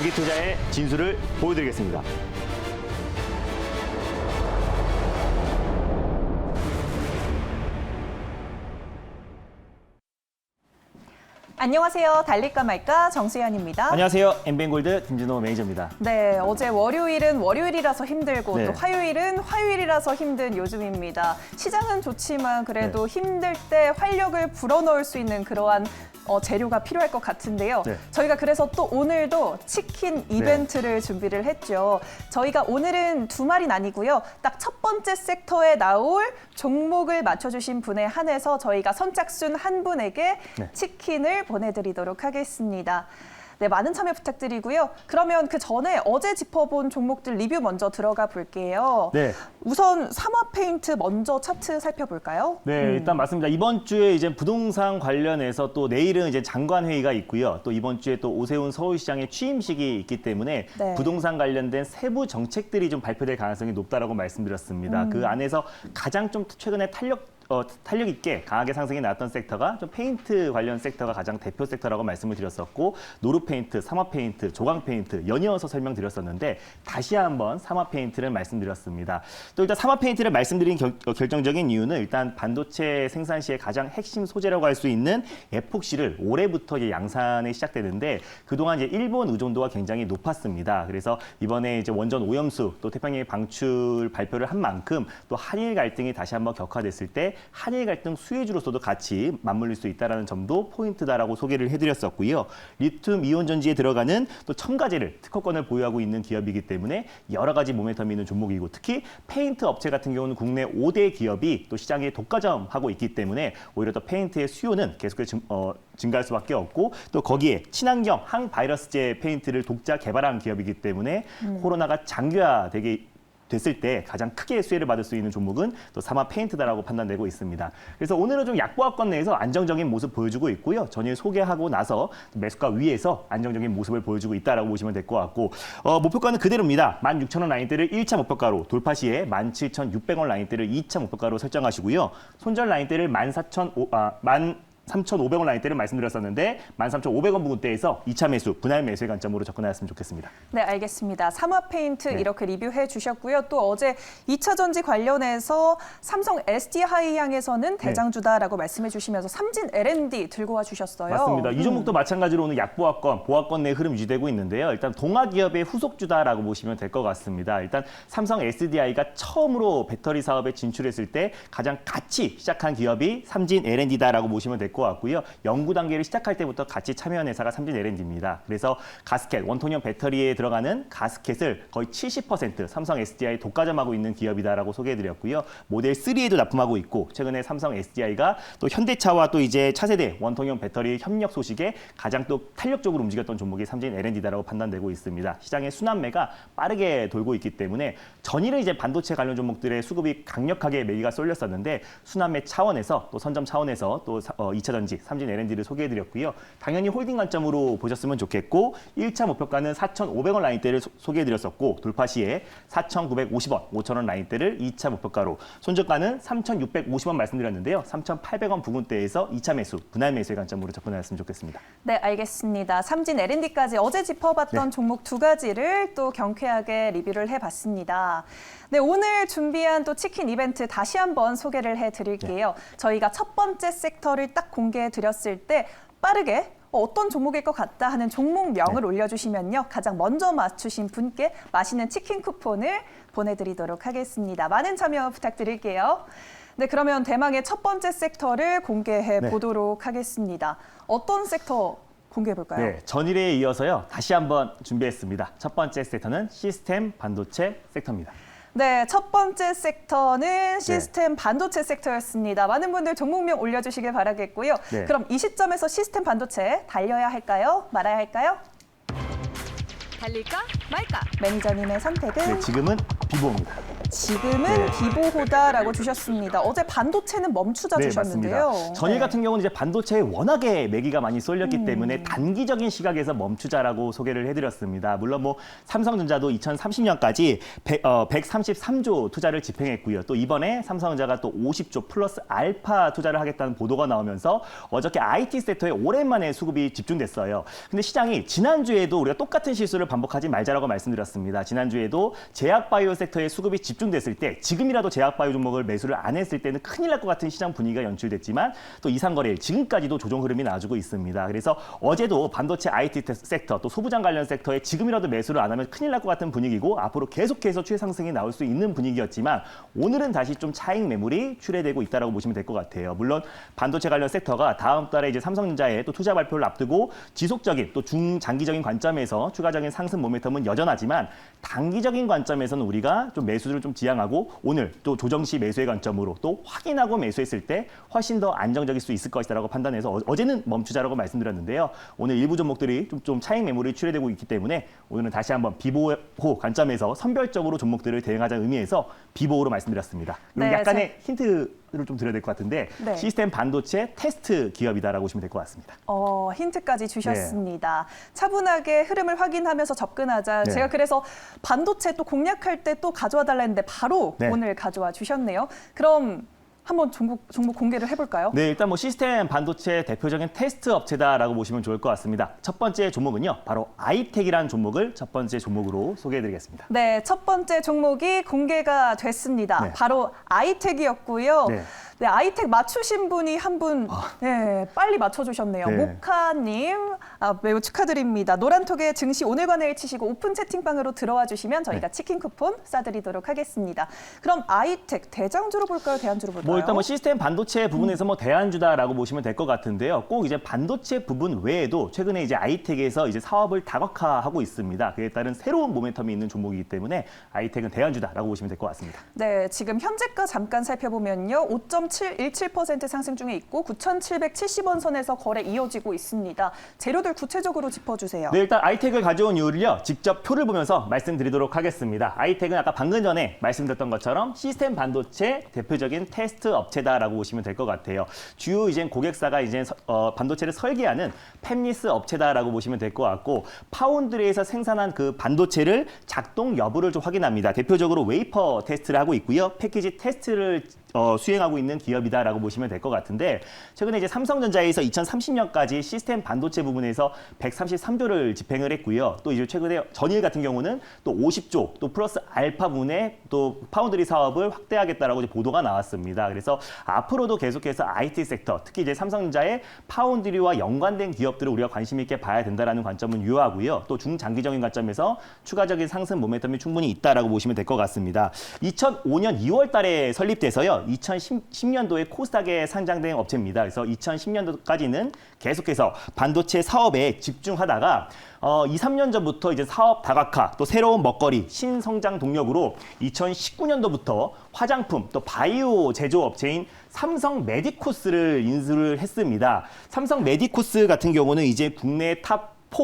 장기투자의 진수를 보여드리겠습니다. 안녕하세요. 달릴까 말까 정수현입니다. 안녕하세요. 엠뱅골드 김진호 매니저입니다. 네, 어제 월요일은 월요일이라서 힘들고 네. 또 화요일은 화요일이라서 힘든 요즘입니다. 시장은 좋지만 그래도 힘들 때 활력을 불어넣을 수 있는 그러한 재료가 필요할 것 같은데요. 네. 저희가 그래서 또 오늘도 치킨 이벤트를 준비를 했죠. 저희가 오늘은 두 마리는 아니고요. 딱 첫 번째 섹터에 나올 종목을 맞춰주신 분에 한해서 저희가 선착순 한 분에게 네. 치킨을 보내드리도록 하겠습니다. 네, 많은 참여 부탁드리고요. 그러면 그 전에 어제 짚어본 종목들 리뷰 먼저 들어가 볼게요. 네. 우선 삼화페인트 먼저 차트 살펴볼까요? 네, 일단 맞습니다. 이번 주에 이제 부동산 관련해서 또 내일은 이제 장관 회의가 있고요. 또 이번 주에 또 오세훈 서울시장의 취임식이 있기 때문에 네. 부동산 관련된 세부 정책들이 좀 발표될 가능성이 높다라고 말씀드렸습니다. 그 안에서 가장 좀 최근에 탄력 있게 강하게 상승이 나왔던 섹터가 좀 페인트 관련 섹터가 가장 대표 섹터라고 말씀을 드렸었고 노루페인트, 삼화페인트, 조광페인트 연이어서 설명드렸었는데 다시 한번 삼화페인트를 말씀드렸습니다. 또 일단 삼화페인트를 말씀드린 결정적인 이유는 일단 반도체 생산 시의 가장 핵심 소재라고 할 수 있는 에폭시를 올해부터 이제 양산이 시작되는데 그동안 이제 일본 의존도가 굉장히 높았습니다. 그래서 이번에 이제 원전 오염수 또 태평양 방출 발표를 한 만큼 또 한일 갈등이 다시 한번 격화됐을 때 한일 갈등 수혜주로서도 같이 맞물릴 수 있다는 점도 포인트다라고 소개를 해드렸었고요. 리튬 이온 전지에 들어가는 또 첨가제를 특허권을 보유하고 있는 기업이기 때문에 여러 가지 모멘텀이 있는 종목이고 특히 페인트 업체 같은 경우는 국내 5대 기업이 또 시장에 독과점하고 있기 때문에 오히려 더 페인트의 수요는 계속해서 증가할 수밖에 없고 또 거기에 친환경 항바이러스제 페인트를 독자 개발한 기업이기 때문에 코로나가 장기화되게 됐을 때 가장 크게 수혜를 받을 수 있는 종목은 또 삼화 페인트다라고 판단되고 있습니다. 그래서 오늘은 좀 약보합권 내에서 안정적인 모습 보여주고 있고요. 전일 소개하고 나서 매수가 위에서 안정적인 모습을 보여주고 있다라고 보시면 될 것 같고 목표가는 그대로입니다. 16,000원 라인대를 1차 목표가로 돌파 시에 17,600원 라인대를 2차 목표가로 설정하시고요. 손절 라인대를 13,500원 라인대를 말씀드렸었는데 13,500원 부근대에서 2차 매수, 분할 매수의 관점으로 접근하였으면 좋겠습니다. 네, 알겠습니다. 삼화페인트 네. 이렇게 리뷰해 주셨고요. 또 어제 2차 전지 관련해서 삼성 SD하이항에서는 대장주다라고 말씀해 주시면서 삼진 L&D 들고 와 주셨어요. 맞습니다. 이 종목도 마찬가지로 오늘 약보합권, 보합권 내 흐름 유지되고 있는데요. 일단 동아기업의 후속주다라고 보시면 될 것 같습니다. 일단 삼성 SDI가 처음으로 배터리 사업에 진출했을 때 가장 같이 시작한 기업이 삼진 L&D다라고 보시면 될 것 같고요. 연구 단계를 시작할 때부터 같이 참여한 회사가 삼진 L&D입니다. 그래서 가스켓, 원통형 배터리에 들어가는 가스켓을 거의 70% 삼성 SDI 독과점하고 있는 기업이다라고 소개해드렸고요. 모델 3에도 납품하고 있고 최근에 삼성 SDI가 또 현대차와 또 이제 차세대 원통형 배터리 협력 소식에 가장 또 탄력적으로 움직였던 종목이 삼진 L&D다라고 판단되고 있습니다. 시장의 순환매가 빠르게 돌고 있기 때문에 전일은 이제 반도체 관련 종목들의 수급이 강력하게 매기가 쏠렸었는데 순환매 차원에서 또 선점 차원에서 또 2차 전지 삼진 L&D를 소개해드렸고요. 당연히 홀딩 관점으로 보셨으면 좋겠고 1차 목표가는 4,500원 라인대를 소개해드렸었고 돌파 시에 4,950원, 5,000원 라인대를 2차 목표가로 손절가는 3,650원 말씀드렸는데요. 3,800원 부근대에서 2차 매수, 분할 매수의 관점으로 접근하였으면 좋겠습니다. 네, 알겠습니다. 삼진 L&D까지 어제 짚어봤던 종목 두 가지를 또 경쾌하게 리뷰를 해봤습니다. 네, 오늘 준비한 또 치킨 이벤트 다시 한번 소개를 해드릴게요. 저희가 첫 번째 섹터를 딱 공개해드렸을 때 빠르게 어떤 종목일 것 같다 하는 종목명을 올려주시면요. 가장 먼저 맞추신 분께 맛있는 치킨 쿠폰을 보내드리도록 하겠습니다. 많은 참여 부탁드릴게요. 네, 그러면 대망의 첫 번째 섹터를 공개해 보도록 하겠습니다. 어떤 섹터 공개해 볼까요? 네, 전일에 이어서요. 다시 한번 준비했습니다. 첫 번째 섹터는 시스템 반도체 섹터입니다. 네, 첫 번째 섹터는 시스템 반도체 섹터였습니다. 많은 분들 종목명 올려주시길 바라겠고요. 네. 그럼 이 시점에서 시스템 반도체 달려야 할까요? 말아야 할까요? 달릴까 말까? 매니저님의 선택은 네, 지금은 비보입니다. 지금은 비보호다라고 주셨습니다. 어제 반도체는 멈추자 주셨는데요. 맞습니다. 전일 같은 경우는 이제 반도체에 워낙에 매기가 많이 쏠렸기 때문에 단기적인 시각에서 멈추자라고 소개를 해드렸습니다. 물론 뭐 삼성전자도 2030년까지 133조 투자를 집행했고요. 또 이번에 삼성전자가 또 50조 플러스 알파 투자를 하겠다는 보도가 나오면서 어저께 IT 섹터에 오랜만에 수급이 집중됐어요. 근데 시장이 지난주에도 우리가 똑같은 실수를 반복하지 말자라고 말씀드렸습니다. 지난주에도 제약바이오 섹터에 수급이 집중됐을 때 지금이라도 제약바이오 종목을 매수를 안 했을 때는 큰일 날 것 같은 시장 분위기가 연출됐지만 또 이상거래일 지금까지도 조정 흐름이 나와주고 있습니다. 그래서 어제도 반도체 IT 섹터 또 소부장 관련 섹터에 지금이라도 매수를 안 하면 큰일 날 것 같은 분위기고 앞으로 계속해서 최상승이 나올 수 있는 분위기였지만 오늘은 다시 좀 차익 매물이 출회되고 있다라고 보시면 될 것 같아요. 물론 반도체 관련 섹터가 다음 달에 이제 삼성전자의 또 투자 발표를 앞두고 지속적인 또 중장기적인 관점에서 추가적인 상승 모멘텀은 여전하지만 단기적인 관점에서는 우리가 좀 매수를 좀 지향하고 오늘 또 조정 시 매수의 관점으로 또 확인하고 매수했을 때 훨씬 더 안정적일 수 있을 것이라고 판단해서 어제는 멈추자라고 말씀드렸는데요. 오늘 일부 종목들이 좀 차익 매물이 출회되고 있기 때문에 오늘은 다시 한번 비보호 관점에서 선별적으로 종목들을 대응하자는 의미에서 비보호로 말씀드렸습니다. 네, 약간의 힌트를 좀 드려야 될 것 같은데 네. 시스템 반도체 테스트 기업이다라고 보시면 될 것 같습니다. 힌트까지 주셨습니다. 차분하게 흐름을 확인하면서 접근하자. 네. 제가 그래서 반도체 또 공략할 때 또 가져와 달라 했는데 바로 네. 오늘 가져와 주셨네요. 그럼 한번 종목 공개를 해볼까요? 네, 일단 뭐 시스템 반도체 대표적인 테스트 업체다라고 보시면 좋을 것 같습니다. 첫 번째 종목은요, 바로 아이텍이라는 종목을 첫 번째 종목으로 소개해드리겠습니다. 네, 첫 번째 종목이 공개가 됐습니다. 네. 바로 아이텍이었고요. 네. 네, 아이텍 맞추신 분이 한 분 네, 빨리 맞춰주셨네요. 네. 모카님 매우 축하드립니다. 노란톡에 증시 오늘과 내일 치시고 오픈 채팅방으로 들어와 주시면 저희가 네. 치킨 쿠폰 쏴드리도록 하겠습니다. 그럼 아이텍 대장주로 볼까요? 대안주로 볼까요? 뭐 일단 뭐 시스템 반도체 부분에서 뭐 대안주다라고 보시면 될 것 같은데요. 꼭 이제 반도체 부분 외에도 최근에 이제 아이텍에서 이제 사업을 다각화하고 있습니다. 그에 따른 새로운 모멘텀이 있는 종목이기 때문에 아이텍은 대안주다라고 보시면 될 것 같습니다. 네, 지금 현재가 잠깐 살펴보면요. 5.717% 상승 중에 있고 9,770원 선에서 거래 이어지고 있습니다. 재료들 구체적으로 짚어주세요. 네, 일단 아이텍을 가져온 이유를요. 직접 표를 보면서 말씀드리도록 하겠습니다. 아이텍은 아까 방금 전에 말씀드렸던 것처럼 시스템 반도체 대표적인 테스트 업체다라고 보시면 될 것 같아요. 주요 이제 고객사가 이제 반도체를 설계하는 팹리스 업체다라고 보시면 될 것 같고 파운드리에서 생산한 그 반도체를 작동 여부를 좀 확인합니다. 대표적으로 웨이퍼 테스트를 하고 있고요. 패키지 테스트를 수행하고 있는 기업이다라고 보시면 될 것 같은데 최근에 이제 삼성전자에서 2030년까지 시스템 반도체 부분에서 133조를 집행을 했고요. 또 이제 최근에 전일 같은 경우는 또 50조 또 플러스 알파 분의 또 파운드리 사업을 확대하겠다라고 이제 보도가 나왔습니다. 그래서 앞으로도 계속해서 IT 섹터 특히 이제 삼성전자의 파운드리와 연관된 기업들을 우리가 관심 있게 봐야 된다라는 관점은 유효하고요. 또 중장기적인 관점에서 추가적인 상승 모멘텀이 충분히 있다라고 보시면 될 것 같습니다. 2005년 2월 달에 설립돼서요. 2010년도에 코스닥에 상장된 업체입니다. 그래서 2010년도까지는 계속해서 반도체 사업에 집중하다가 2, 3년 전부터 이제 사업 다각화, 또 새로운 먹거리, 신성장 동력으로 2019년도부터 화장품, 또 바이오 제조업체인 삼성 메디코스를 인수를 했습니다. 삼성 메디코스 같은 경우는 이제 국내 탑 4,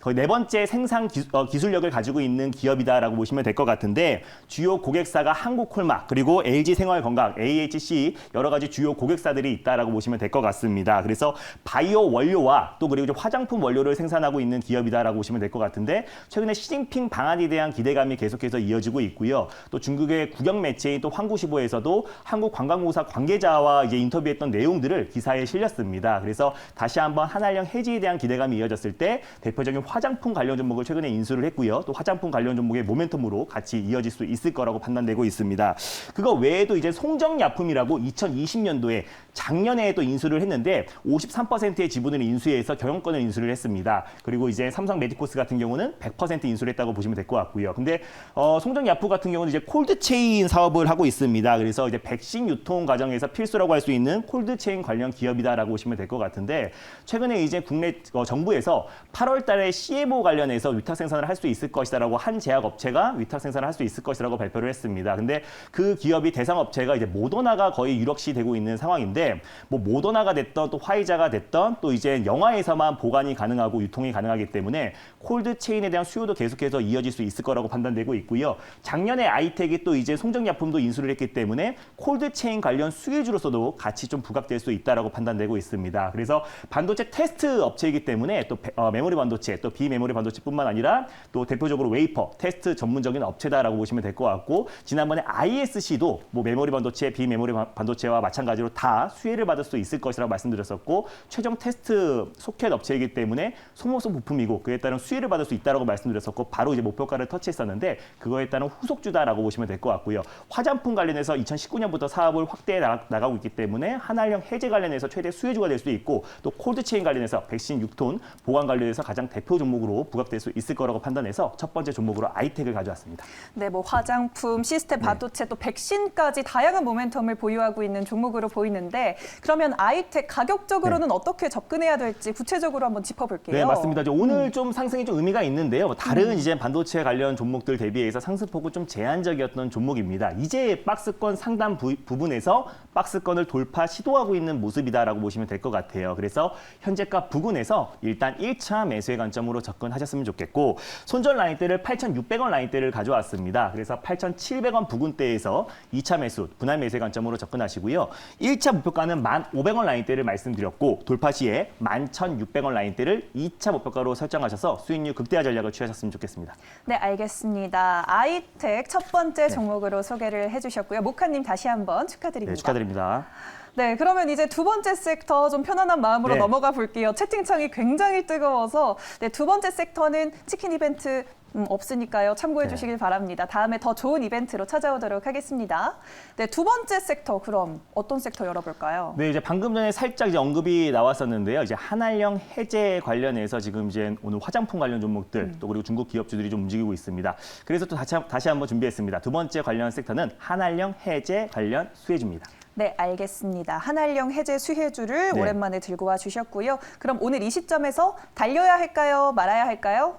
거의 네 번째 생산 기술력을 가지고 있는 기업이다라고 보시면 될 것 같은데 주요 고객사가 한국콜마 그리고 LG생활건강, AHC 여러 가지 주요 고객사들이 있다라고 보시면 될 것 같습니다. 그래서 바이오 원료와 또 그리고 화장품 원료를 생산하고 있는 기업이다라고 보시면 될 것 같은데 최근에 시진핑 방한에 대한 기대감이 계속해서 이어지고 있고요. 또 중국의 국영 매체인 또 환구시보에서도 한국관광공사 관계자와 이제 인터뷰했던 내용들을 기사에 실렸습니다. 그래서 다시 한번 한알령 해지에 대한 기대감이 이어졌을 때 대표적인 화장품 관련 종목을 최근에 인수를 했고요. 또 화장품 관련 종목의 모멘텀으로 같이 이어질 수 있을 거라고 판단되고 있습니다. 그거 외에도 이제 송정약품이라고 2020년도에 작년에 또 인수를 했는데 53%의 지분을 인수해서 경영권을 인수를 했습니다. 그리고 이제 삼성 메디코스 같은 경우는 100% 인수를 했다고 보시면 될 것 같고요. 근데 송정약품 같은 경우는 이제 콜드체인 사업을 하고 있습니다. 그래서 이제 백신 유통 과정에서 필수라고 할 수 있는 콜드체인 관련 기업이다라고 보시면 될 것 같은데 최근에 이제 국내 정부에서 8월 달에 CMO 관련해서 위탁 생산을 할 수 있을 것이다라고 한 제약 업체가 위탁 생산을 할 수 있을 것이라고 발표를 했습니다. 근데 그 기업이 대상 업체가 이제 모더나가 거의 유력시 되고 있는 상황인데 뭐 모더나가 됐던 또 화이자가 됐던 또 이제 영화에서만 보관이 가능하고 유통이 가능하기 때문에 콜드 체인에 대한 수요도 계속해서 이어질 수 있을 거라고 판단되고 있고요. 작년에 아이텍이 또 이제 송정약품도 인수를 했기 때문에 콜드 체인 관련 수혜주로서도 같이 좀 부각될 수 있다라고 판단되고 있습니다. 그래서 반도체 테스트 업체이기 때문에 또 메모리 반도체 또 비메모리 반도체뿐만 아니라 또 대표적으로 웨이퍼 테스트 전문적인 업체다라고 보시면 될 것 같고 지난번에 ISC도 뭐 메모리 반도체 비메모리 반도체와 마찬가지로 다 수혜를 받을 수 있을 것이라고 말씀드렸었고 최종 테스트 소켓 업체이기 때문에 소모성 부품이고 그에 따른 수혜를 받을 수 있다라고 말씀드렸었고 바로 이제 목표가를 터치했었는데 그거에 따른 후속주다라고 보시면 될 것 같고요. 화장품 관련해서 2019년부터 사업을 확대해 나가고 있기 때문에 한알령 해제 관련해서 최대 수혜주가 될 수 있고 또 콜드체인 관련해서 백신 6톤 보관 관련해서 가장 대표 종목으로 부각될 수 있을 거라고 판단해서 첫 번째 종목으로 아이텍을 가져왔습니다. 네, 뭐 화장품, 시스템 반도체, 또 백신까지 다양한 모멘텀을 보유하고 있는 종목으로 보이는데 그러면 아이텍 가격적으로는 어떻게 접근해야 될지 구체적으로 한번 짚어볼게요. 네, 맞습니다. 오늘 좀 상승이 좀 의미가 있는데요. 다른 이제 반도체 관련 종목들 대비해서 상승폭은 좀 제한적이었던 종목입니다. 이제 박스권 상단 부분에서 박스권을 돌파 시도하고 있는 모습이다라고 보시면 될 것 같아요. 그래서 현재가 부근에서 일단 1차 매수의 관점으로 접근하셨으면 좋겠고 손절 라인대를 8,600원 라인대를 가져왔습니다. 그래서 8,700원 부근대에서 2차 매수, 분할 매수의 관점으로 접근하시고요. 1차 목표가는 1,500원 라인대를 말씀드렸고 돌파 시에 11,600원 라인대를 2차 목표가로 설정하셔서 수익률 극대화 전략을 취하셨으면 좋겠습니다. 네, 알겠습니다. 아이텍 첫 번째 종목으로 소개를 해주셨고요. 모카님 다시 한번 축하드립니다. 네, 축하드립니다. 네, 그러면 이제 두 번째 섹터 좀 편안한 마음으로 네. 넘어가 볼게요. 채팅창이 굉장히 뜨거워서 네, 두 번째 섹터는 치킨 이벤트 없으니까요. 참고해 주시길 바랍니다. 다음에 더 좋은 이벤트로 찾아오도록 하겠습니다. 네, 두 번째 섹터 그럼 어떤 섹터 열어볼까요? 네, 이제 방금 전에 살짝 이제 언급이 나왔었는데요. 이제 한알령 해제 관련해서 지금 이제 오늘 화장품 관련 종목들 또 그리고 중국 기업주들이 좀 움직이고 있습니다. 그래서 또 다시 한번 준비했습니다. 두 번째 관련 섹터는 한알령 해제 관련 수혜주입니다. 네, 알겠습니다. 한알령 해제 수혜주를 네. 오랜만에 들고 와 주셨고요. 그럼 오늘 이 시점에서 달려야 할까요? 말아야 할까요?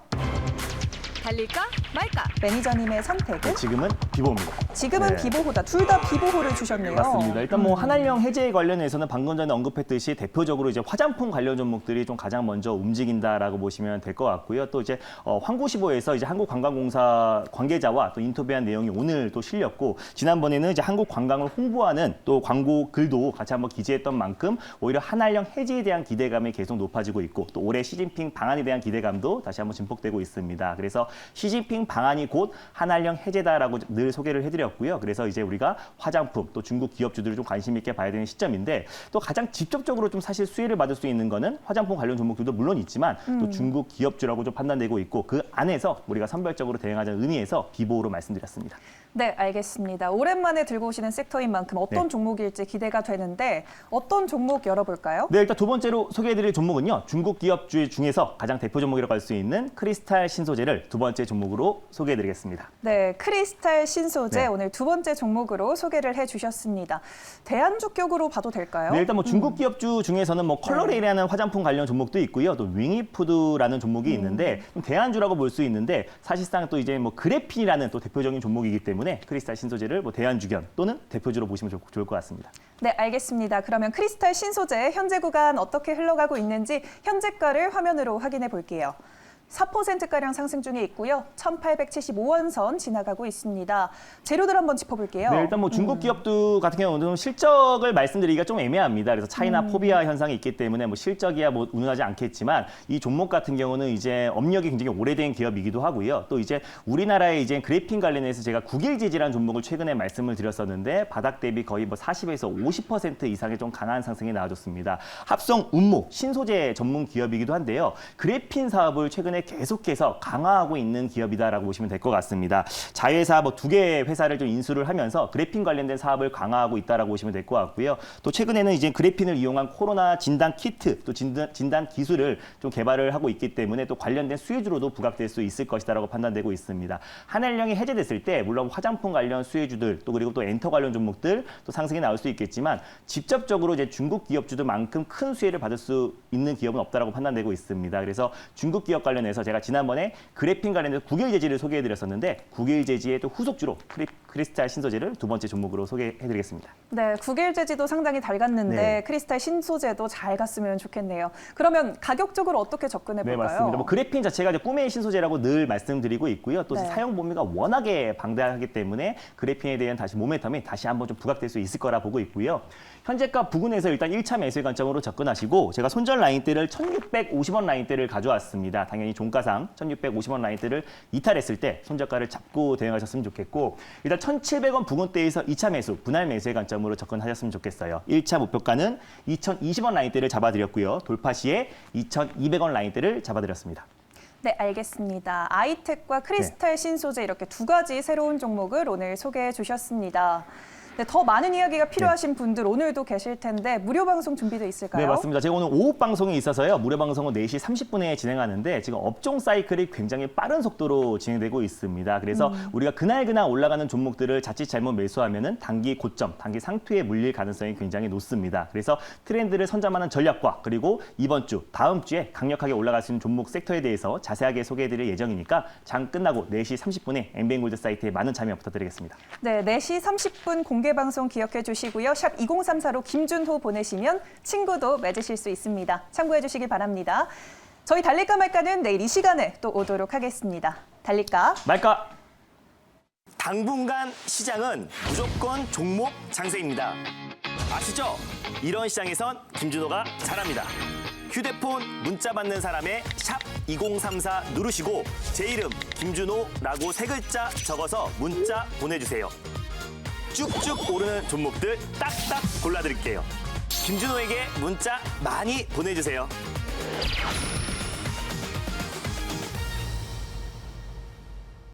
달릴까 말까? 매니저님의 선택은? 네, 지금은 비보입니다. 지금은 네. 비보호다. 둘 다 비보호를 주셨네요. 맞습니다. 일단 뭐 한알령 해제 관련해서는 방금 전에 언급했듯이 대표적으로 이제 화장품 관련 종목들이 좀 가장 먼저 움직인다라고 보시면 될 것 같고요. 또 이제 환구시보에서 이제 한국관광공사 관계자와 또 인터뷰한 내용이 오늘 또 실렸고 지난번에는 이제 한국 관광을 홍보하는 또 광고 글도 같이 한번 기재했던 만큼 오히려 한알령 해제에 대한 기대감이 계속 높아지고 있고 또 올해 시진핑 방안에 대한 기대감도 다시 한번 증폭되고 있습니다. 그래서 시진핑 방안이 곧 한알령 해제다라고 늘 소개를 해드렸고요. 그래서 이제 우리가 화장품 또 중국 기업주들을 좀 관심 있게 봐야 되는 시점인데 또 가장 직접적으로 좀 사실 수혜를 받을 수 있는 거는 화장품 관련 종목들도 물론 있지만 또 중국 기업주라고 좀 판단되고 있고 그 안에서 우리가 선별적으로 대응하자는 의미에서 비보호로 말씀드렸습니다. 네, 알겠습니다. 오랜만에 들고 오시는 섹터인 만큼 어떤 네. 종목일지 기대가 되는데 어떤 종목 열어볼까요? 네, 일단 두 번째로 소개해드릴 종목은요. 중국 기업주 중에서 가장 대표 종목이라고 할 수 있는 크리스탈 신소재를 두 번째 종목으로 소개해드리겠습니다. 네, 크리스탈 신소재 네. 오늘 두 번째 종목으로 소개를 해주셨습니다. 대안주격으로 봐도 될까요? 네, 일단 뭐 중국 기업주 중에서는 뭐 컬러레이라는 화장품 관련 종목도 있고요. 또 윙이푸드라는 종목이 있는데 좀 대안주라고 볼 수 있는데 사실상 또 이제 뭐 그래핀이라는 또 대표적인 종목이기 때문에 크리스탈 신소재를 뭐 대안주견 또는 대표주로 보시면 좋을 것 같습니다. 네, 알겠습니다. 그러면 크리스탈 신소재 현재 구간 어떻게 흘러가고 있는지 현재가를 화면으로 확인해 볼게요. 4%가량 상승 중에 있고요. 1,875원 선 지나가고 있습니다. 재료들 한번 짚어볼게요. 네, 일단 뭐 중국 기업들 같은 경우는 실적을 말씀드리기가 좀 애매합니다. 그래서 차이나 포비아 현상이 있기 때문에 뭐 실적이야 뭐 운운하지 않겠지만 이 종목 같은 경우는 이제 업력이 굉장히 오래된 기업이기도 하고요. 또 이제 우리나라의 이제 그래핀 관련해서 제가 국일지지라는 종목을 최근에 말씀을 드렸었는데 바닥 대비 거의 뭐 40에서 50% 이상의 좀 강한 상승이 나와줬습니다. 합성 운무 신소재 전문 기업이기도 한데요. 그래핀 사업을 최근에 최근에 계속해서 강화하고 있는 기업이다라고 보시면 될 것 같습니다. 자회사 뭐 2개 회사를 좀 인수를 하면서 그래핀 관련된 사업을 강화하고 있다라고 보시면 될 것 같고요. 또 최근에는 이제 그래핀을 이용한 코로나 진단 키트, 또 진단 기술을 좀 개발을 하고 있기 때문에 또 관련된 수혜주로도 부각될 수 있을 것이다라고 판단되고 있습니다. 한일령이 해제됐을 때 물론 화장품 관련 수혜주들 또 그리고 또 엔터 관련 종목들 또 상승이 나올 수 있겠지만 직접적으로 이제 중국 기업주들만큼 큰 수혜를 받을 수 있는 기업은 없다라고 판단되고 있습니다. 그래서 중국 기업 관련해서 제가 지난번에 그래핀 관련해서 국일제지를 소개해드렸었는데 국일제지의 또 후속주로 크리스탈 신소재를 두 번째 종목으로 소개해드리겠습니다. 네, 국일제지도 상당히 달갔는데 네. 크리스탈 신소재도 잘 갔으면 좋겠네요. 그러면 가격적으로 어떻게 접근해 네, 볼까요? 맞습니다. 뭐 그래핀 자체가 이제 꿈의 신소재라고 늘 말씀드리고 있고요. 또 네. 사용 범위가 워낙에 방대하기 때문에 그래핀에 대한 다시 모멘텀이 다시 한번 좀 부각될 수 있을 거라 보고 있고요. 현재가 부근에서 일단 1차 매수의 관점으로 접근하시고 제가 손절 라인대를 1,650원 라인대를 가져왔습니다. 당연히 종가상 1,650원 라인대를 이탈했을 때 손절가를 잡고 대응하셨으면 좋겠고 일단 1,700원 부근대에서 2차 매수, 분할 매수의 관점으로 접근하셨으면 좋겠어요. 1차 목표가는 2,020원 라인대를 잡아드렸고요. 돌파 시에 2,200원 라인대를 잡아드렸습니다. 네, 알겠습니다. 아이텍과 크리스탈 신소재 이렇게 두 가지 새로운 종목을 오늘 소개해 주셨습니다. 네, 더 많은 이야기가 필요하신 분들 오늘도 계실 텐데 무료 방송 준비돼 있을까요? 네, 맞습니다. 제가 오늘 오후 방송이 있어서요. 무료 방송은 4시 30분에 진행하는데 지금 업종 사이클이 굉장히 빠른 속도로 진행되고 있습니다. 그래서 우리가 그날 올라가는 종목들을 자칫 잘못 매수하면은 단기 고점, 단기 상투에 물릴 가능성이 굉장히 높습니다. 그래서 트렌드를 선점하는 전략과 그리고 이번 주, 다음 주에 강력하게 올라갈 수 있는 종목 섹터에 대해서 자세하게 소개해드릴 예정이니까 장 끝나고 4시 30분에 엠비엔골드 사이트에 많은 참여 부탁드리겠습니다. 네, 4시 30분 공개 방송 기억해 주시고요. 샵 2034로 김준호 보내시면 친구도 맺으실 수 있습니다. 참고해 주시기 바랍니다. 저희 달릴까 말까는 내일 이 시간에 또 오도록 하겠습니다. 달릴까? 말까? 당분간 시장은 무조건 종목 장세입니다. 아시죠? 이런 시장에선 김준호가 잘합니다. 휴대폰 문자 받는 사람의 샵 2034 누르시고 제 이름 김준호라고 3글자 적어서 문자 보내주세요. 쭉쭉 오르는 종목들 딱딱 골라드릴게요. 김준호에게 문자 많이 보내주세요.